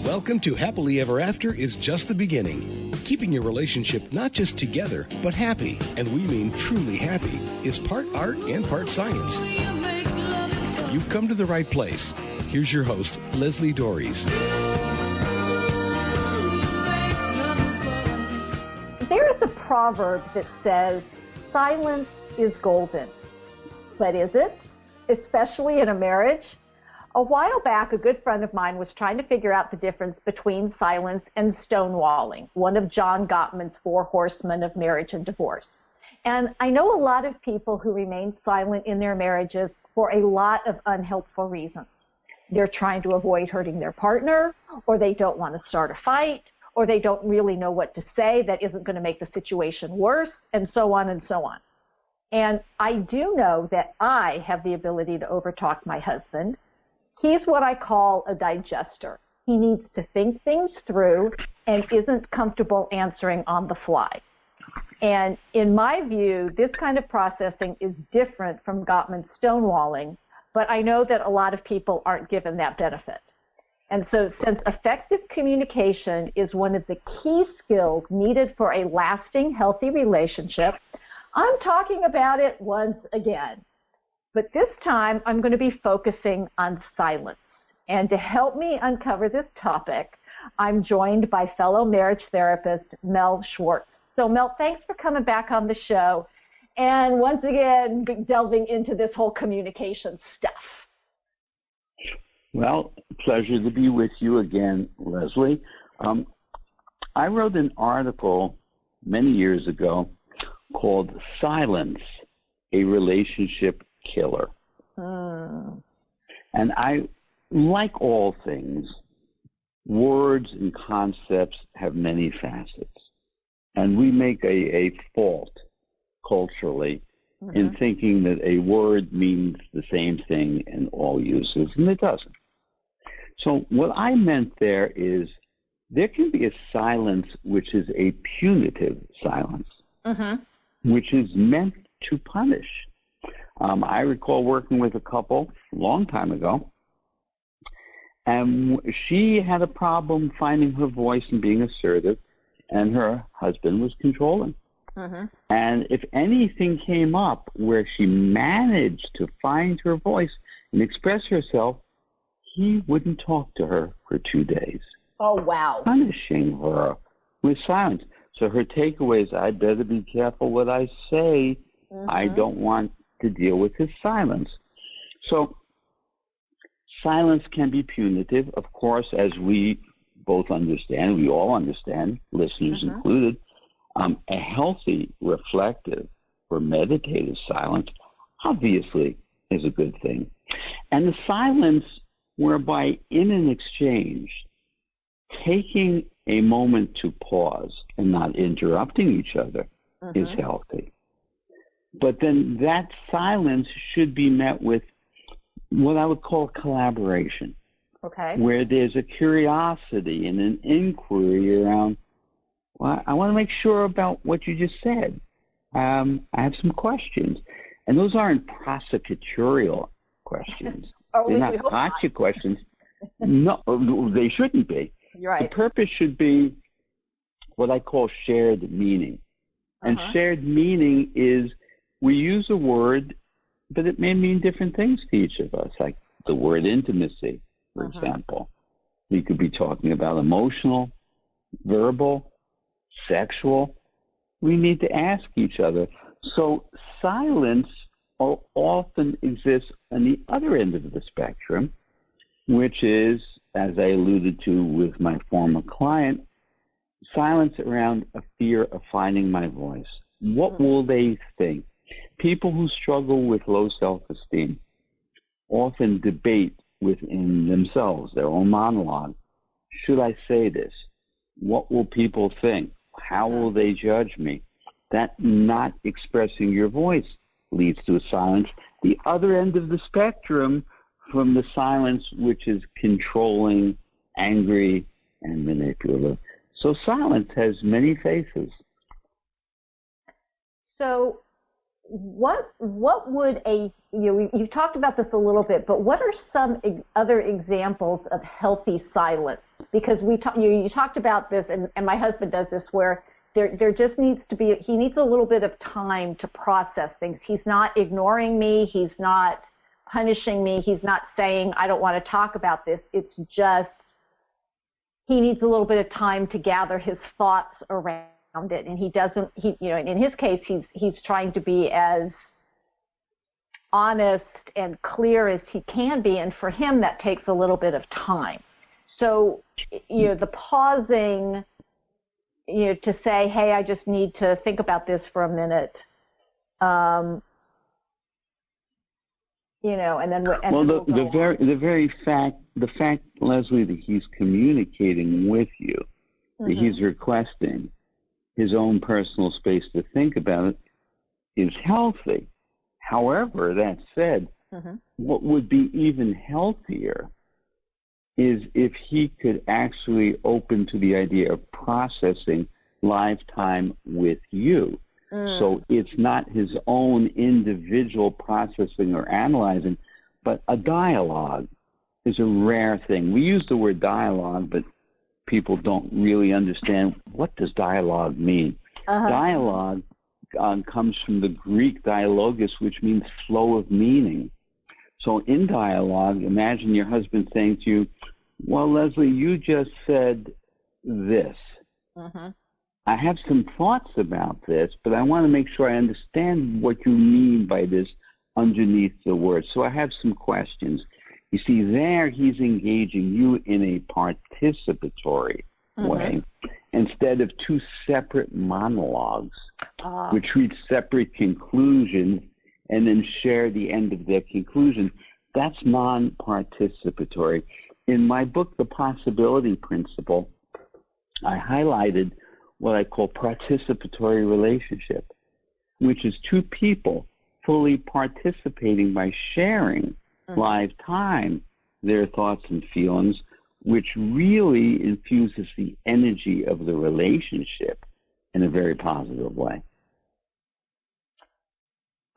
Welcome to Happily Ever After is just the beginning. Keeping your relationship not just together, but happy, and we mean truly happy, is part art and part science. You've come to the right place. Here's your host, Leslie Dories. There is a proverb that says, silence is golden. But is it? Especially in a marriage? A while back, a good friend of mine was trying to figure out the difference between silence and stonewalling, one of John Gottman's 4 horsemen of marriage and divorce. And I know a lot of people who remain silent in their marriages for a lot of unhelpful reasons. They're trying to avoid hurting their partner, or they don't want to start a fight, or they don't really know what to say that isn't going to make the situation worse, and so on and so on. And I do know that I have the ability to overtalk my husband. He's what I call a digester. He needs to think things through and isn't comfortable answering on the fly. And in my view, this kind of processing is different from Gottman's stonewalling, but I know that a lot of people aren't given that benefit. And so since effective communication is one of the key skills needed for a lasting, healthy relationship, I'm talking about it once again. But this time, I'm going to be focusing on silence. And to help me uncover this topic, I'm joined by fellow marriage therapist Mel Schwartz. So Mel, thanks for coming back on the show. And once again, delving into this whole communication stuff. Well, pleasure to be with you again, Leslie. I wrote an article many years ago called Silence, a Relationship Killer. And I, like all things, words and concepts have many facets. And we make a fault culturally in thinking that a word means the same thing in all uses, and it doesn't. So what I meant there is there can be a silence which is a punitive silence, which is meant to punish. I recall working with a couple a long time ago, and she had a problem finding her voice and being assertive, and her husband was controlling. And if anything came up where she managed to find her voice and express herself, he wouldn't talk to her for 2 days. Oh, wow. Punishing her with silence. So her takeaway is, I better be careful what I say. I don't want to deal with his silence. So silence can be punitive, of course, as we both understand, we all understand, listeners included. A healthy, reflective, or meditative silence obviously is a good thing. And the silence whereby in an exchange, taking a moment to pause and not interrupting each other is healthy. But then that silence should be met with what I would call collaboration, where there's a curiosity and an inquiry around, well, I want to make sure about what you just said. I have some questions. And those aren't prosecutorial questions. They're not gotcha questions. No, they shouldn't be. You're right. The purpose should be what I call shared meaning. And shared meaning is we use a word, but it may mean different things to each of us, like the word intimacy, for example. We could be talking about emotional, verbal, sexual. We need to ask each other. So silence often exists on the other end of the spectrum, which is, as I alluded to with my former client, silence around a fear of finding my voice. What will they think? People who struggle with low self-esteem often debate within themselves, their own monologue. Should I say this? What will people think? How will they judge me? That not expressing your voice leads to a silence. The other end of the spectrum from the silence which is controlling, angry, and manipulative. So silence has many faces. So what would you've talked about this a little bit, but what are some other examples of healthy silence? Because you talked about this, and my husband does this, where there just needs to be, he needs a little bit of time to process things. He's not ignoring me. He's not punishing me. He's not saying, I don't want to talk about this. It's just, he needs a little bit of time to gather his thoughts around it. And he doesn't, in his case, he's trying to be as honest and clear as he can be. And for him, that takes a little bit of time. So, the pausing, to say, hey, I just need to think about this for a minute, and then the fact, Leslie, that he's communicating with you, that he's requesting his own personal space to think about it, is healthy. However, that said, what would be even healthier is if he could actually open to the idea of processing live time with you. So it's not his own individual processing or analyzing, but a dialogue is a rare thing. We use the word dialogue, but people don't really understand, what does dialogue mean? Dialogue comes from the Greek dialogus, which means flow of meaning. So in dialogue, imagine your husband saying to you, well, Leslie, you just said this. I have some thoughts about this, but I want to make sure I understand what you mean by this underneath the words. So I have some questions. You see, there he's engaging you in a participatory way instead of two separate monologues, which reach separate conclusions and then share the end of their conclusion. That's non-participatory. In my book, The Possibility Principle, I highlighted what I call participatory relationship, which is two people fully participating by sharing live time their thoughts and feelings, which really infuses the energy of the relationship in a very positive way.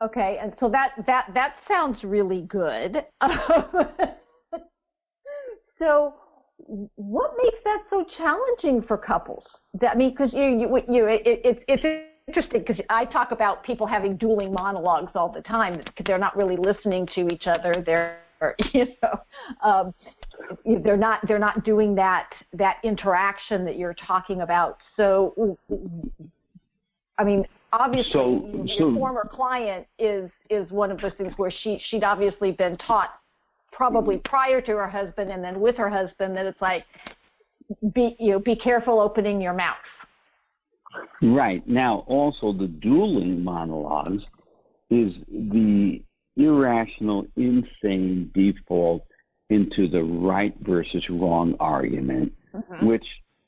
Okay, and so that sounds really good. So, what makes that so challenging for couples? Because it's interesting, because I talk about people having dueling monologues all the time because they're not really listening to each other. They're not doing that interaction that you're talking about. So, I mean, obviously, your former client is one of those things where she'd obviously been taught, probably prior to her husband and then with her husband, that it's like, be careful opening your mouth. Right. Now, also the dueling monologues is the irrational, insane default into the right versus wrong argument, which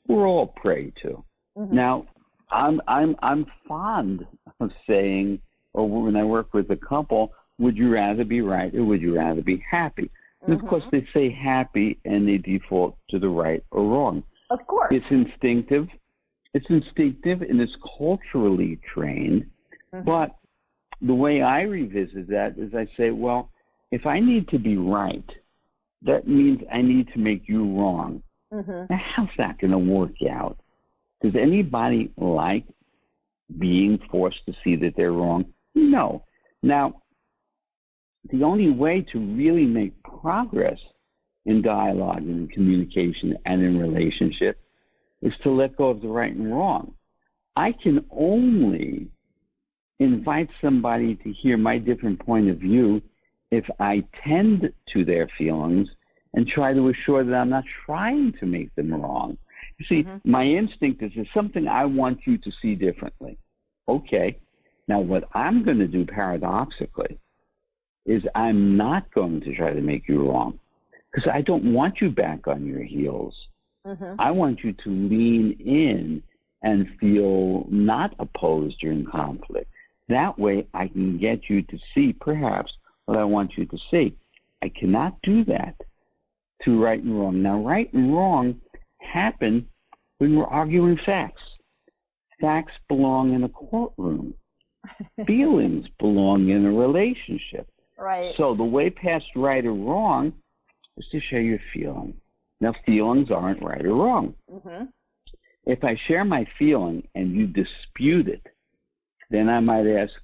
we're all prey to. Now, I'm fond of saying, or when I work with a couple, would you rather be right or would you rather be happy? And of course, they say happy and they default to the right or wrong. Of course. It's instinctive. It's instinctive and it's culturally trained. But the way I revisit that is I say, well, if I need to be right, that means I need to make you wrong. Now, how's that going to work out? Does anybody like being forced to see that they're wrong? No. Now, the only way to really make progress in dialogue and in communication and in relationship is to let go of the right and wrong. I can only invite somebody to hear my different point of view if I tend to their feelings and try to assure that I'm not trying to make them wrong. You see, my instinct is there's something I want you to see differently. Okay. Now, what I'm going to do paradoxically is I'm not going to try to make you wrong because I don't want you back on your heels. I want you to lean in and feel not opposed during conflict. That way I can get you to see perhaps what I want you to see. I cannot do that to right and wrong. Now, right and wrong happen when we're arguing facts. Facts belong in a courtroom. Feelings belong in a relationship. Right. So the way past right or wrong is to share your feeling. Now, feelings aren't right or wrong. Mm-hmm. If I share my feeling and you dispute it, then I might ask,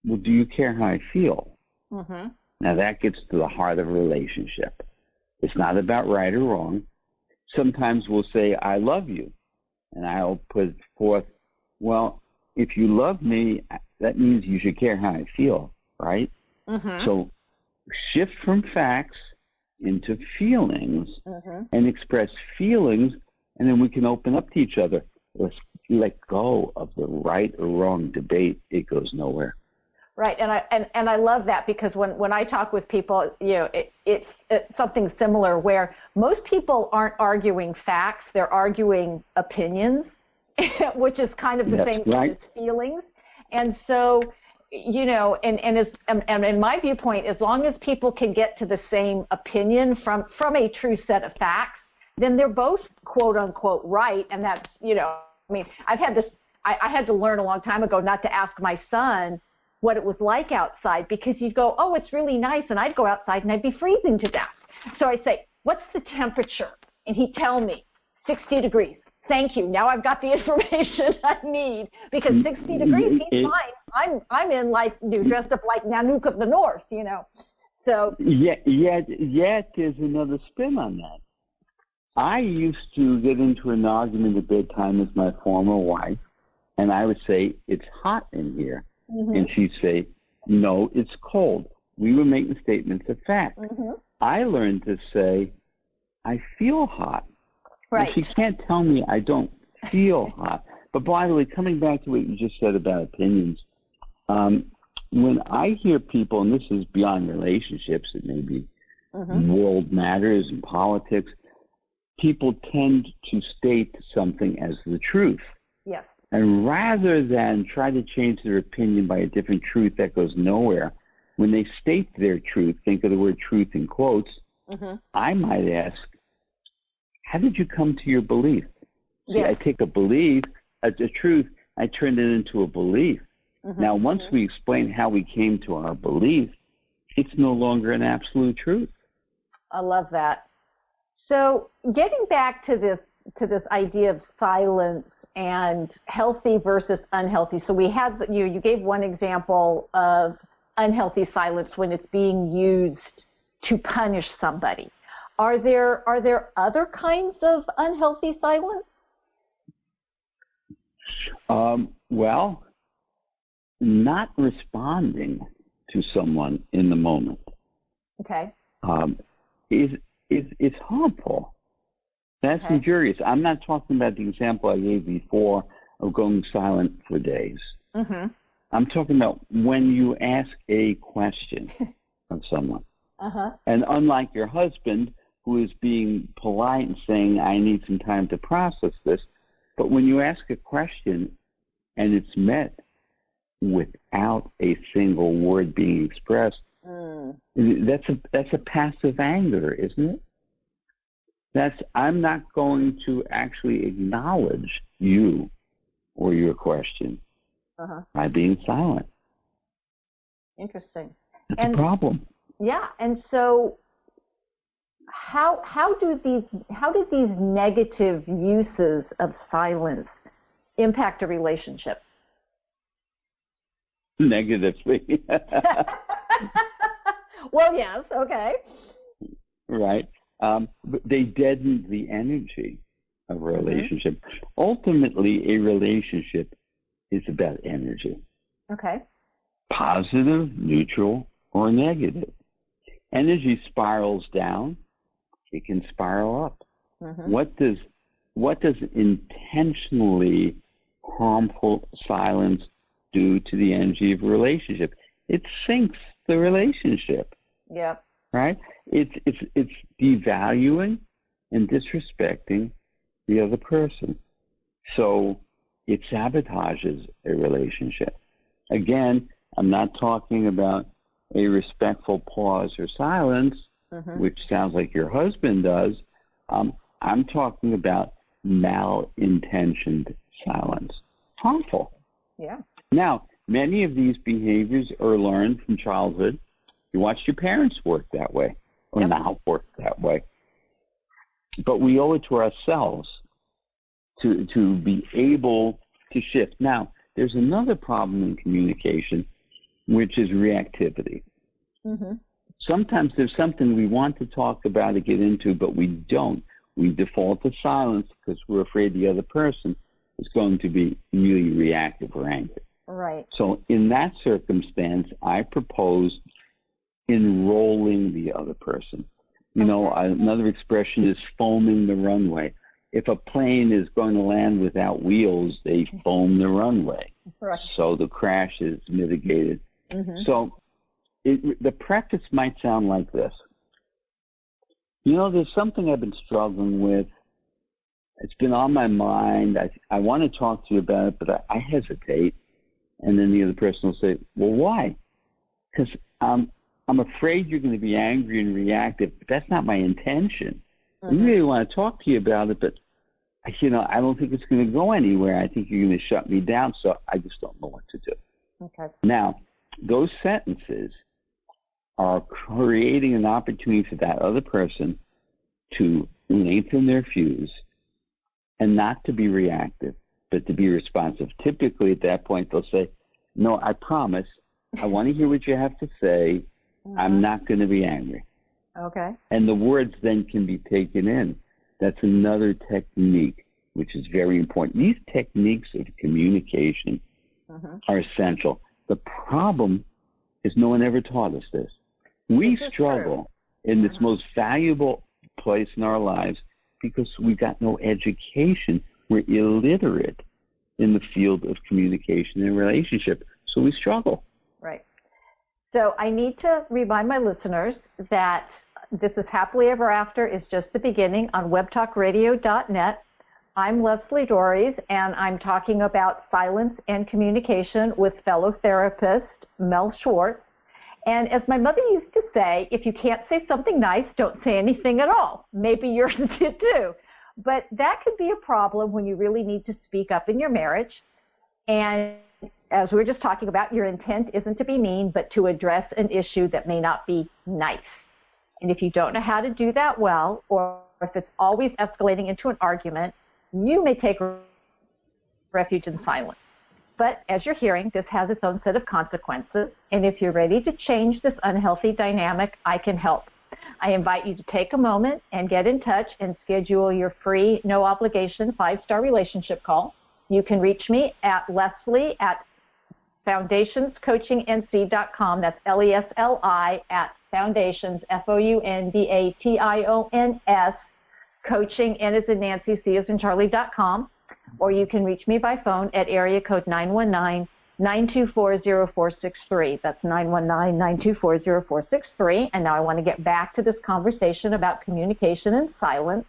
well, do you care how I feel? Mm-hmm. Now, that gets to the heart of a relationship. It's not about right or wrong. Sometimes we'll say, I love you. And I'll put forth, well, if you love me, that means you should care how I feel, right? Mm-hmm. So shift from facts into feelings and express feelings, and then we can open up to each other. Let's let go of the right or wrong debate. It goes nowhere. Right, and I love that, because when I talk with people, it's something similar where most people aren't arguing facts; they're arguing opinions, which is kind of the same thing as feelings. And so, and in my viewpoint, as long as people can get to the same opinion from a true set of facts, then they're both quote unquote right. And that's, I had to learn a long time ago not to ask my son what it was like outside, because he'd go, oh, it's really nice, and I'd go outside and I'd be freezing to death. So I'd say, what's the temperature? And he'd tell me, 60 degrees. Thank you. Now I've got the information I need, because 60 degrees, he's fine. I'm in dressed up like Nanook of the North, So yet there's another spin on that. I used to get into an argument at bedtime with my former wife, and I would say, it's hot in here. Mm-hmm. And she'd say, no, it's cold. We were making statements of fact. Mm-hmm. I learned to say, I feel hot. Right. Now, she can't tell me I don't feel hot. But by the way, coming back to what you just said about opinions, when I hear people, and this is beyond relationships, it may be world matters and politics, people tend to state something as the truth. Yes. And rather than try to change their opinion by a different truth that goes nowhere, when they state their truth, think of the word truth in quotes, I might ask, how did you come to your belief? See, I take a belief, a truth, I turn it into a belief. Now, once we explain how we came to our belief, it's no longer an absolute truth. I love that. So getting back to this idea of silence and healthy versus unhealthy. So we had you gave one example of unhealthy silence when it's being used to punish somebody. Are there other kinds of unhealthy silence? Well, not responding to someone in the moment. Okay. Is harmful. That's injurious. I'm not talking about the example I gave before of going silent for days. I'm talking about when you ask a question of someone. And unlike your husband, who is being polite and saying, I need some time to process this, but when you ask a question and it's met without a single word being expressed, that's a passive anger, isn't it? I'm not going to actually acknowledge you or your question by being silent. Interesting. That's a problem. Yeah, and so how do these negative uses of silence impact a relationship? Negatively. Well, yes, okay. Right. But they deaden the energy of a relationship. Ultimately, a relationship is about energy. Okay. Positive, neutral, or negative. Energy spirals down. It can spiral up. What does intentionally harmful silence do to the energy of a relationship? It sinks the relationship. Yep. Right? It's devaluing and disrespecting the other person. So it sabotages a relationship. Again, I'm not talking about a respectful pause or silence, which sounds like your husband does. I'm talking about malintentioned silence. Harmful. Yeah. Now, many of these behaviors are learned from childhood. You watched your parents work that way, or now work that way. But we owe it to ourselves to be able to shift. Now, there's another problem in communication, which is reactivity. Mm-hmm. Sometimes there's something we want to talk about or get into, but we don't. We default to silence because we're afraid the other person is going to be really reactive or angry. Right. So in that circumstance, I propose enrolling the other person. You know, another expression is foaming the runway. If a plane is going to land without wheels, they foam the runway. Right. So the crash is mitigated. Mm-hmm. So the preface might sound like this. You know, there's something I've been struggling with. It's been on my mind. I want to talk to you about it, but I hesitate. And then the other person will say, well, why? Because I'm afraid you're going to be angry and reactive, but that's not my intention. Mm-hmm. I really want to talk to you about it, but, you know, I don't think it's going to go anywhere. I think you're going to shut me down, so I just don't know what to do. Okay. Now, those sentences are creating an opportunity for that other person to lengthen their fuse and not to be reactive, but to be responsive. Typically, at that point, they'll say, no, I promise. I want to hear what you have to say. I'm not going to be angry. Okay. And the words then can be taken in. That's another technique, which is very important. These techniques of communication are essential. The problem is no one ever taught us this. We struggle in this most valuable place in our lives because we got no education. We're illiterate in the field of communication and relationship, so we struggle. Right. So I need to remind my listeners that This is Happily Ever After is just the beginning on webtalkradio.net. I'm Leslie Dories, and I'm talking about silence and communication with fellow therapist Mel Schwartz. And as my mother used to say, if you can't say something nice, don't say anything at all. Maybe yours did too. But that could be a problem when you really need to speak up in your marriage. And as we were just talking about, your intent isn't to be mean, but to address an issue that may not be nice. And if you don't know how to do that well, or if it's always escalating into an argument, you may take refuge in silence. But as you're hearing, this has its own set of consequences. And if you're ready to change this unhealthy dynamic, I can help. I invite you to take a moment and get in touch and schedule your free, no obligation 5-star relationship call. You can reach me at Leslie at foundationscoachingnc.com. That's Lesli at foundations, FOUNDATIONS, coaching, N as in Nancy, C as in Charlie.com. Or you can reach me by phone at area code 919-924-0463. That's 919-924-0463. And now I want to get back to this conversation about communication and silence.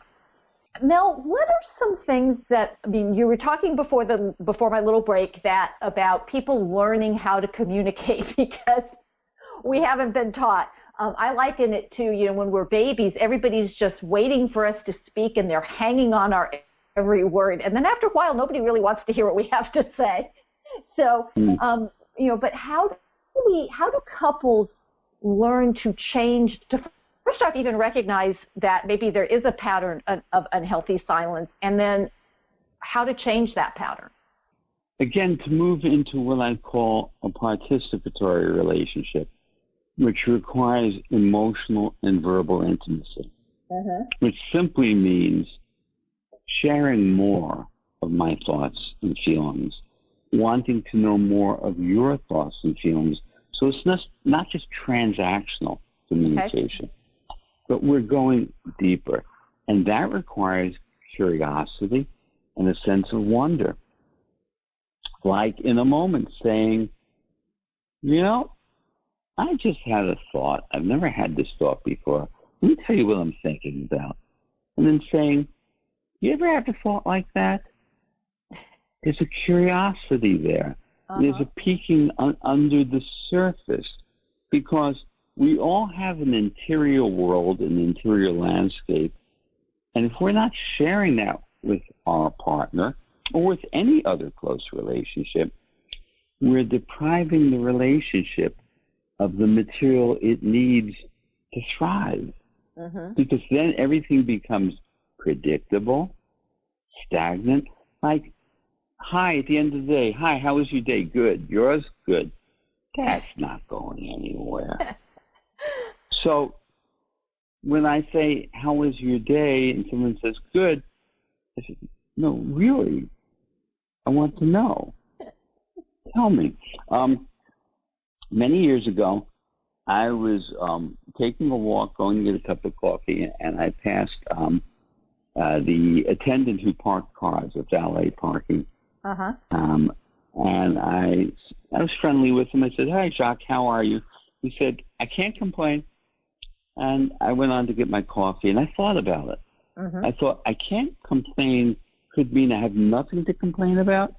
Mel, what are some things that, I mean, you were talking before my little break about people learning how to communicate because we haven't been taught. I liken it to, when we're babies, everybody's just waiting for us to speak and they're hanging on our every word. And then after a while, nobody really wants to hear what we have to say. So, but how do couples learn to change, to first off even recognize that maybe there is a pattern of unhealthy silence, and then how to change that pattern? Again, to move into what I call a participatory relationship, which requires emotional and verbal intimacy, which simply means sharing more of my thoughts and feelings, wanting to know more of your thoughts and feelings. So it's not just transactional communication, but we're going deeper. And that requires curiosity and a sense of wonder. Like in a moment saying, I just had a thought. I've never had this thought before. Let me tell you what I'm thinking about. And then saying, you ever have a thought like that? There's a curiosity there. There's a peeking under the surface, because we all have an interior world, an interior landscape, and if we're not sharing that with our partner or with any other close relationship, we're depriving the relationship of the material it needs to thrive. Because then everything becomes predictable, stagnant. Like, hi, at the end of the day, hi, how was your day? Good. Yours? Good. That's not going anywhere. So when I say, how was your day? And someone says, good, I say, no, really, I want to know. Tell me. Many years ago, I was taking a walk, going to get a cup of coffee, and I passed the attendant who parked cars at valet parking. And I was friendly with him. I said, hi, Jacques, how are you? He said, I can't complain. And I went on to get my coffee, and I thought about it. I thought, I can't complain could mean I have nothing to complain about,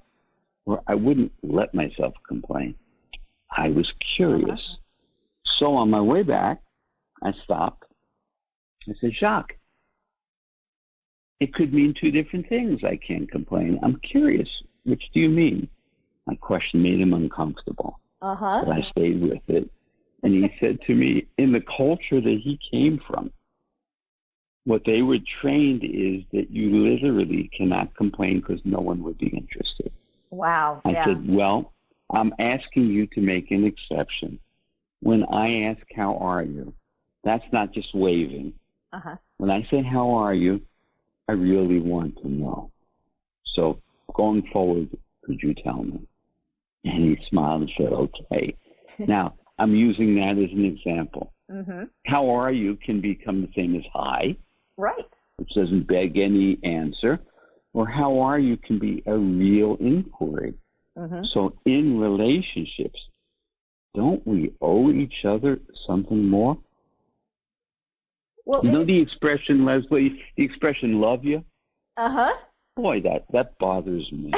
or I wouldn't let myself complain. I was curious. So on my way back, I stopped. I said, Jacques, it could mean two different things. I can't complain. I'm curious. Which do you mean? My question made him uncomfortable. But I stayed with it. And he said to me, in the culture that he came from, what they were trained is that you literally cannot complain because no one would be interested. Wow. I said, well, I'm asking you to make an exception. When I ask, how are you, that's not just waving. When I say, how are you, I really want to know. So going forward, could you tell me? And he smiled and said, okay. Now, I'm using that as an example. How are you can become the same as hi. Right. Which doesn't beg any answer. Or how are you can be a real inquiry. So in relationships, don't we owe each other something more? Well, you know the expression, Leslie, the expression love you? Boy, that bothers me.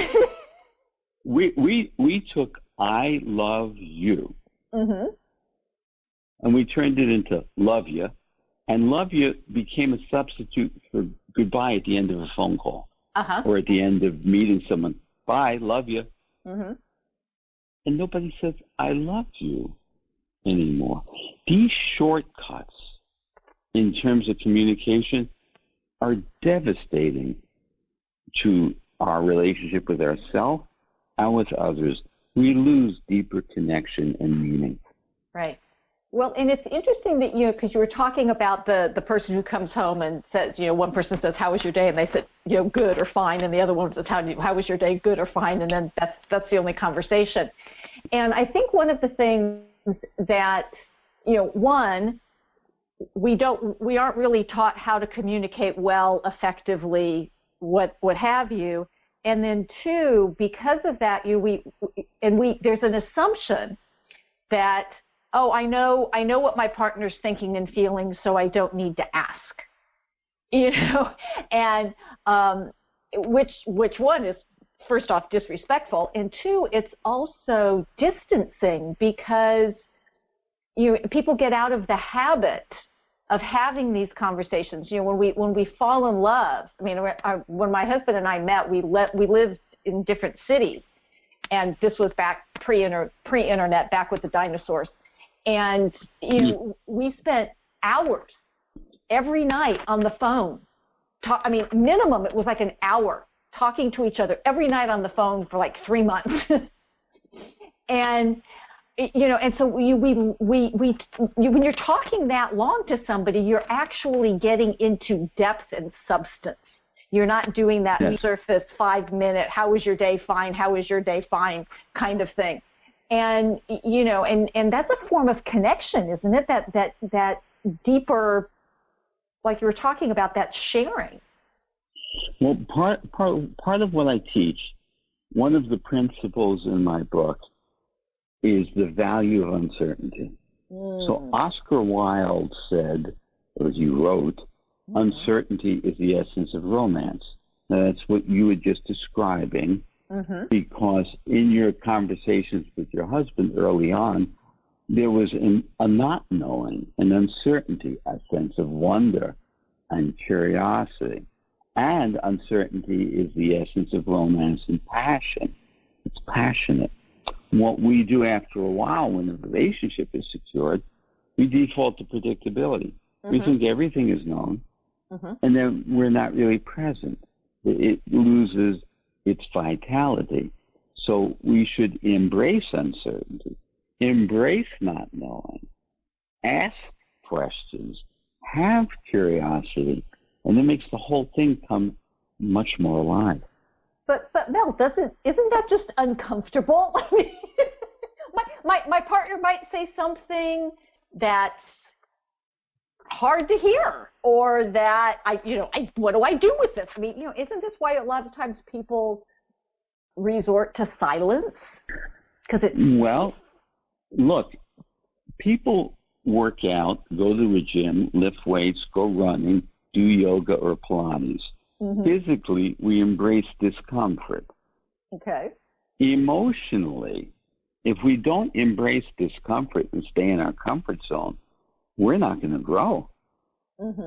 we took I love you, and we turned it into love you, and love you became a substitute for goodbye at the end of a phone call or at the end of meeting someone. Bye, love you. And nobody says, I love you anymore. These shortcuts in terms of communication are devastating to our relationship with ourselves and with others. We lose deeper connection and meaning. Right. Well, and it's interesting that, because you were talking about the person who comes home and says, one person says, how was your day? And they said, good or fine. And the other one says, how was your day? Good or fine? And then that's the only conversation. And I think one of the things that, one, we aren't really taught how to communicate well, effectively, what have you. And then two, because of that, there's an assumption that, oh, I know what my partner's thinking and feeling, so I don't need to ask. And which one is, first off, disrespectful, and two, it's also distancing because people get out of the habit of having these conversations. When we fall in love, I mean, when my husband and I met, we lived in different cities, and this was back pre-internet, back with the dinosaurs. And we spent hours every night on the phone. Minimum, it was like an hour talking to each other every night on the phone for like 3 months. And and so when you're talking that long to somebody, you're actually getting into depth and substance. You're not doing that surface 5-minute, how was your day? Fine. How was your day? Fine, kind of thing. And and that's a form of connection, isn't it? That deeper, like you were talking about, that sharing. Well, part of what I teach, one of the principles in my book is the value of uncertainty. So Oscar Wilde said, or he wrote, uncertainty is the essence of romance. Now, that's what you were just describing, because in your conversations with your husband early on, there was a not knowing, an uncertainty, a sense of wonder and curiosity. And uncertainty is the essence of romance and passion. It's passionate. what we do after a while when the relationship is secured, we default to predictability. We think everything is known, and then we're not really present. It loses its vitality. So we should embrace uncertainty, embrace not knowing, ask questions, have curiosity, and it makes the whole thing come much more alive. But Mel, isn't that just uncomfortable? I mean, my partner might say something that's hard to hear, or that what do I do with this? I mean, isn't this why a lot of times people resort to silence? Well, look, people work out, go to a gym, lift weights, go running, do yoga or Pilates. Physically, we embrace discomfort. Okay. Emotionally, if we don't embrace discomfort and stay in our comfort zone, we're not going to grow.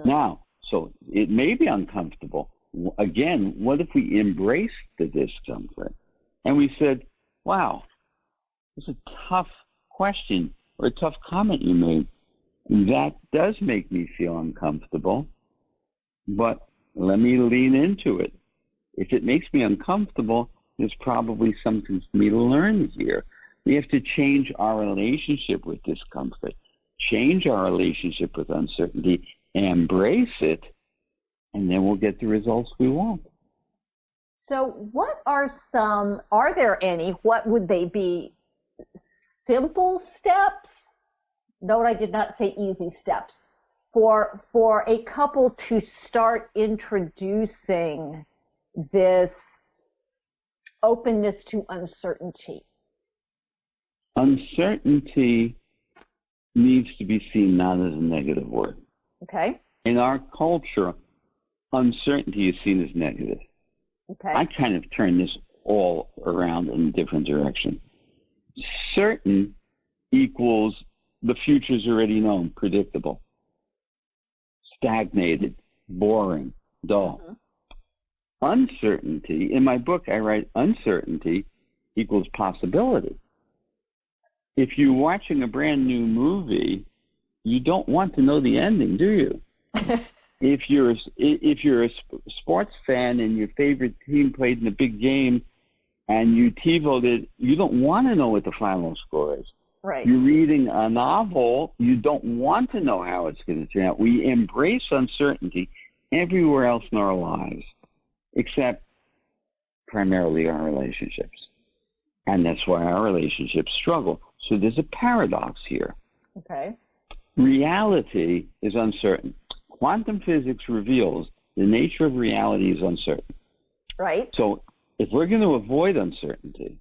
Now, so it may be uncomfortable. Again, what if we embrace the discomfort and we said, wow, it's a tough question or a tough comment you made. That does make me feel uncomfortable, but let me lean into it. If it makes me uncomfortable, there's probably something for me to learn here. We have to change our relationship with discomfort, change our relationship with uncertainty, embrace it, and then we'll get the results we want. So are there any, what would they be, simple steps? Note I did not say easy steps. For a couple to start introducing this openness to uncertainty? Uncertainty needs to be seen not as a negative word. Okay. In our culture, uncertainty is seen as negative. Okay. I kind of turn this all around in a different direction. Certain equals the future's already known, predictable, stagnated, boring, dull. Uncertainty, in my book I write uncertainty equals possibility. If you're watching a brand new movie, you don't want to know the ending, do you? If you're a sports fan and your favorite team played in a big game and you TiVoed it, you don't want to know what the final score is. Right. You're reading a novel, you don't want to know how it's going to turn out. We embrace uncertainty everywhere else in our lives, except primarily our relationships. And that's why our relationships struggle. So there's a paradox here. Okay. Reality is uncertain. Quantum physics reveals the nature of reality is uncertain. Right. So if we're going to avoid uncertainty,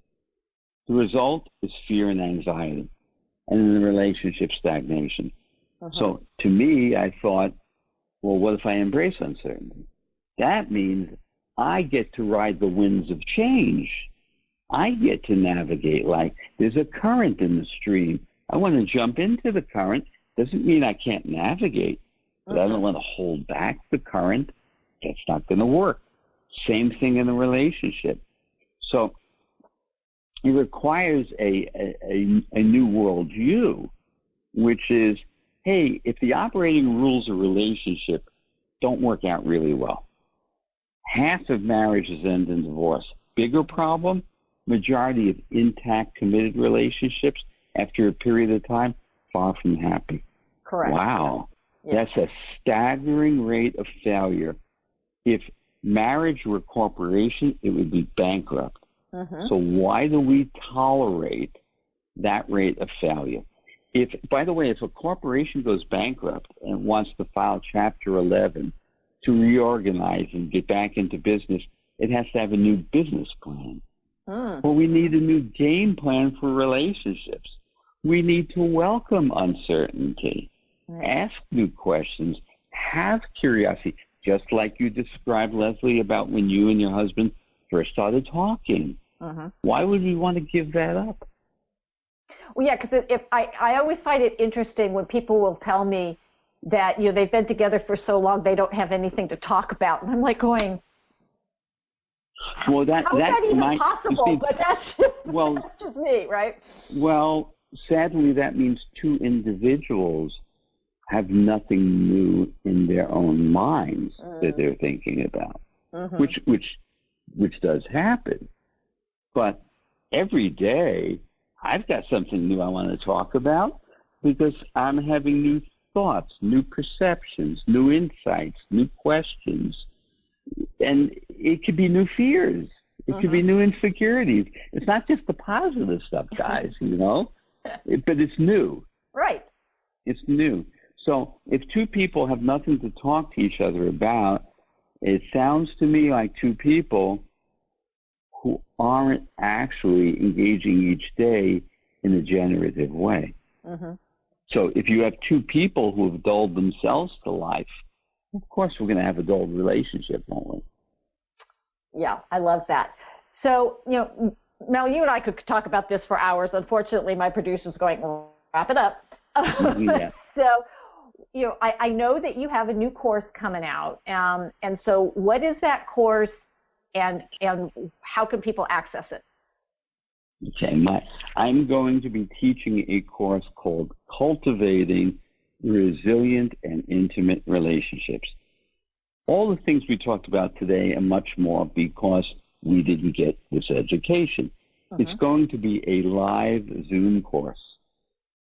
the result is fear and anxiety, and in the relationship, stagnation. So to me, I thought, well, what if I embrace uncertainty? That means I get to ride the winds of change. I get to navigate like there's a current in the stream. I want to jump into the current. Doesn't mean I can't navigate, but I don't want to hold back the current. That's not going to work. Same thing in a relationship. So it requires a new worldview, which is, hey, if the operating rules of relationship don't work out really well, half of marriages end in divorce. Bigger problem, majority of intact, committed relationships after a period of time, far from happy. Correct. Wow. Yeah. That's a staggering rate of failure. If marriage were a corporation, it would be bankrupt. So why do we tolerate that rate of failure? By the way, if a corporation goes bankrupt and wants to file Chapter 11 to reorganize and get back into business, it has to have a new business plan. Well, we need a new game plan for relationships. We need to welcome uncertainty, ask new questions, have curiosity, just like you described, Leslie, about when you and your husband first started talking. Why would we want to give that up? Well, yeah, because I always find it interesting when people will tell me that they've been together for so long they don't have anything to talk about, and I'm like going, Well, that even might, possible? see, but that's just me, right? Well, sadly, that means two individuals have nothing new in their own minds that they're thinking about, which does happen. But every day, I've got something new I want to talk about because I'm having new thoughts, new perceptions, new insights, new questions. And it could be new fears. It could be new insecurities. It's not just the positive stuff, guys, but it's new. Right. It's new. So if two people have nothing to talk to each other about, it sounds to me like two people who aren't actually engaging each day in a generative way. So if you have two people who have dulled themselves to life, of course we're going to have a dulled relationship, won't we? Yeah, I love that. So, Mel, you and I could talk about this for hours. Unfortunately, my producer's going, wrap it up. Yeah. So, I know that you have a new course coming out. And so what is that course and how can people access it? Okay, I'm going to be teaching a course called Cultivating Resilient and Intimate Relationships. All the things we talked about today and much more because we didn't get this education. It's going to be a live Zoom course,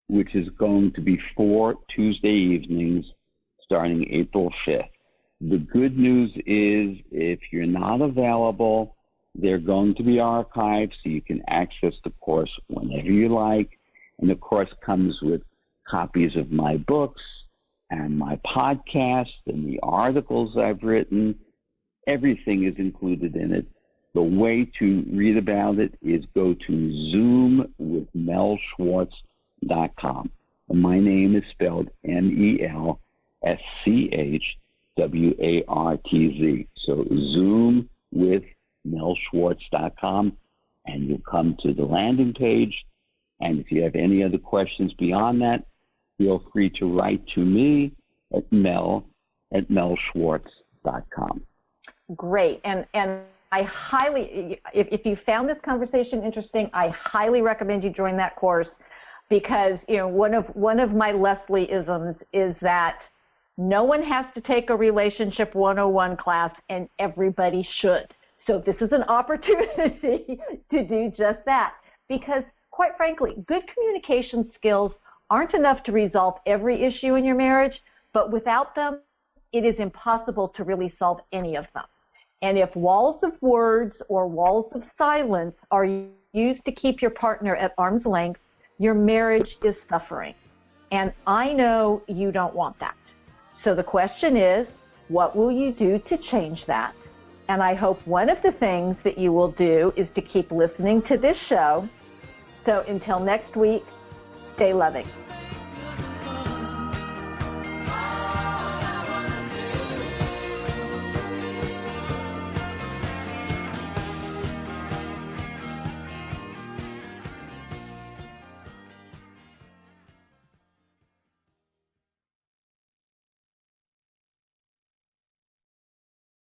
which is going to be 4 Tuesday evenings starting April 5th. The good news is if you're not available, they're going to be archived so you can access the course whenever you like. And the course comes with copies of my books and my podcast and the articles I've written. Everything is included in it. The way to read about it is go to zoomwithmelschwartz.com. And my name is spelled MELSCHWARTZ. So zoomwithmelschwartz.com, and you'll come to the landing page. And if you have any other questions beyond that, feel free to write to me at mel@melschwartz.com. Great. And I highly, if you found this conversation interesting, I highly recommend you join that course because, one of my Leslie-isms is that no one has to take a relationship 101 class and everybody should. So this is an opportunity to do just that because, quite frankly, good communication skills aren't enough to resolve every issue in your marriage, but without them, it is impossible to really solve any of them. And if walls of words or walls of silence are used to keep your partner at arm's length, your marriage is suffering. And I know you don't want that. So the question is, what will you do to change that? And I hope one of the things that you will do is to keep listening to this show. So until next week, stay loving.